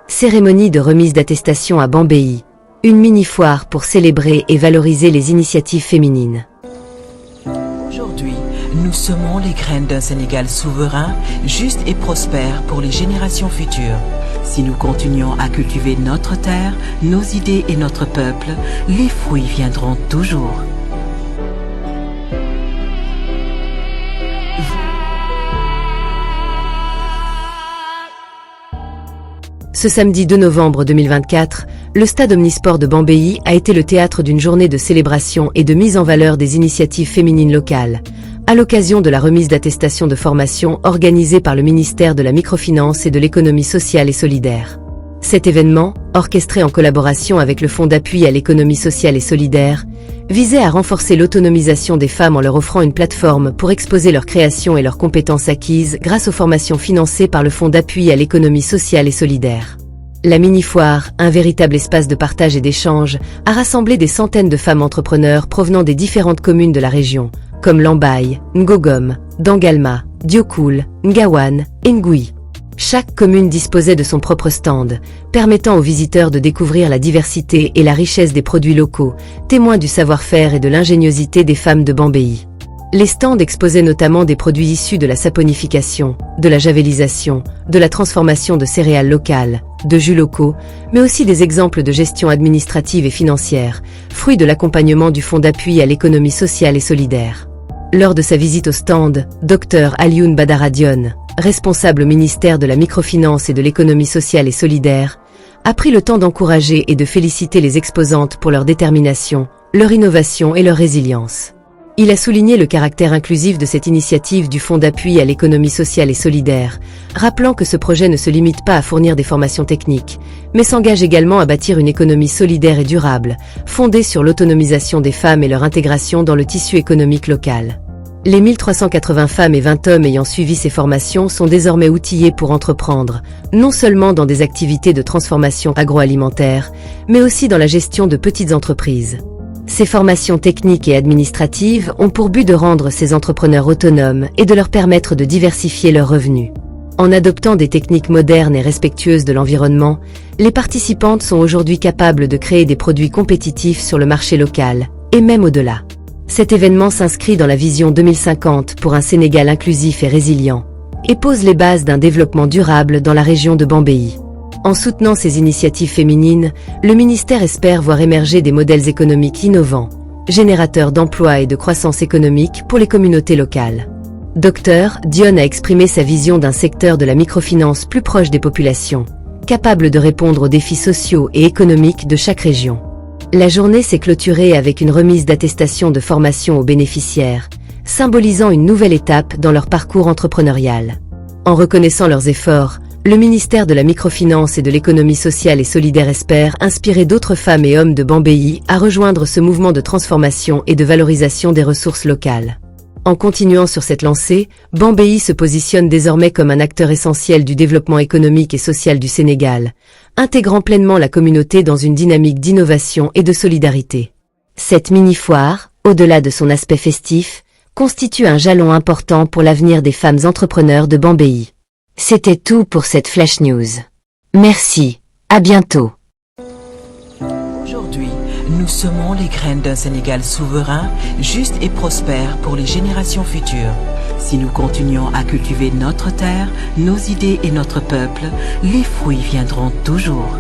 Cérémonie de remise d'attestation à Bambéi, une mini-foire pour célébrer et valoriser les initiatives féminines. Aujourd'hui, nous semons les graines d'un Sénégal souverain, juste et prospère pour les générations futures. Si nous continuons à cultiver notre terre, nos idées et notre peuple, les fruits viendront toujours. Ce samedi 2 novembre 2024, le stade omnisport de Bambéi a été le théâtre d'une journée de célébration et de mise en valeur des initiatives féminines locales, à l'occasion de la remise d'attestation de formation organisée par le ministère de la Microfinance et de l'Économie sociale et solidaire. Cet événement, orchestré en collaboration avec le Fonds d'appui à l'économie sociale et solidaire, visait à renforcer l'autonomisation des femmes en leur offrant une plateforme pour exposer leurs créations et leurs compétences acquises grâce aux formations financées par le Fonds d'appui à l'économie sociale et solidaire. La mini-foire, un véritable espace de partage et d'échange, a rassemblé des centaines de femmes entrepreneurs provenant des différentes communes de la région, comme Lambaye, Ngogom, Dangalma, Diokoul, Ngawan et Ngui. Chaque commune disposait de son propre stand, permettant aux visiteurs de découvrir la diversité et la richesse des produits locaux, témoins du savoir-faire et de l'ingéniosité des femmes de Bambéi. Les stands exposaient notamment des produits issus de la saponification, de la javellisation, de la transformation de céréales locales, de jus locaux, mais aussi des exemples de gestion administrative et financière, fruits de l'accompagnement du Fonds d'appui à l'économie sociale et solidaire. Lors de sa visite au stand, Dr Alioune Badara Dione, responsable au ministère de la Microfinance et de l'Économie sociale et solidaire, a pris le temps d'encourager et de féliciter les exposantes pour leur détermination, leur innovation et leur résilience. Il a souligné le caractère inclusif de cette initiative du Fonds d'appui à l'économie sociale et solidaire, rappelant que ce projet ne se limite pas à fournir des formations techniques, mais s'engage également à bâtir une économie solidaire et durable, fondée sur l'autonomisation des femmes et leur intégration dans le tissu économique local. Les 1380 femmes et 20 hommes ayant suivi ces formations sont désormais outillés pour entreprendre, non seulement dans des activités de transformation agroalimentaire, mais aussi dans la gestion de petites entreprises. Ces formations techniques et administratives ont pour but de rendre ces entrepreneurs autonomes et de leur permettre de diversifier leurs revenus. En adoptant des techniques modernes et respectueuses de l'environnement, les participantes sont aujourd'hui capables de créer des produits compétitifs sur le marché local, et même au-delà. Cet événement s'inscrit dans la vision 2050 pour un Sénégal inclusif et résilient, et pose les bases d'un développement durable dans la région de Bambéi. En soutenant ces initiatives féminines, le ministère espère voir émerger des modèles économiques innovants, générateurs d'emplois et de croissance économique pour les communautés locales. Dr Dione a exprimé sa vision d'un secteur de la microfinance plus proche des populations, capable de répondre aux défis sociaux et économiques de chaque région. La journée s'est clôturée avec une remise d'attestation de formation aux bénéficiaires, symbolisant une nouvelle étape dans leur parcours entrepreneurial. En reconnaissant leurs efforts, le ministère de la Microfinance et de l'Économie sociale et solidaire espère inspirer d'autres femmes et hommes de Bambéi à rejoindre ce mouvement de transformation et de valorisation des ressources locales. En continuant sur cette lancée, Bambéi se positionne désormais comme un acteur essentiel du développement économique et social du Sénégal, intégrant pleinement la communauté dans une dynamique d'innovation et de solidarité. Cette mini-foire, au-delà de son aspect festif, constitue un jalon important pour l'avenir des femmes entrepreneurs de Bambéi. C'était tout pour cette Flash News. Merci, à bientôt. Aujourd'hui, nous semons les graines d'un Sénégal souverain, juste et prospère pour les générations futures. Si nous continuons à cultiver notre terre, nos idées et notre peuple, les fruits viendront toujours.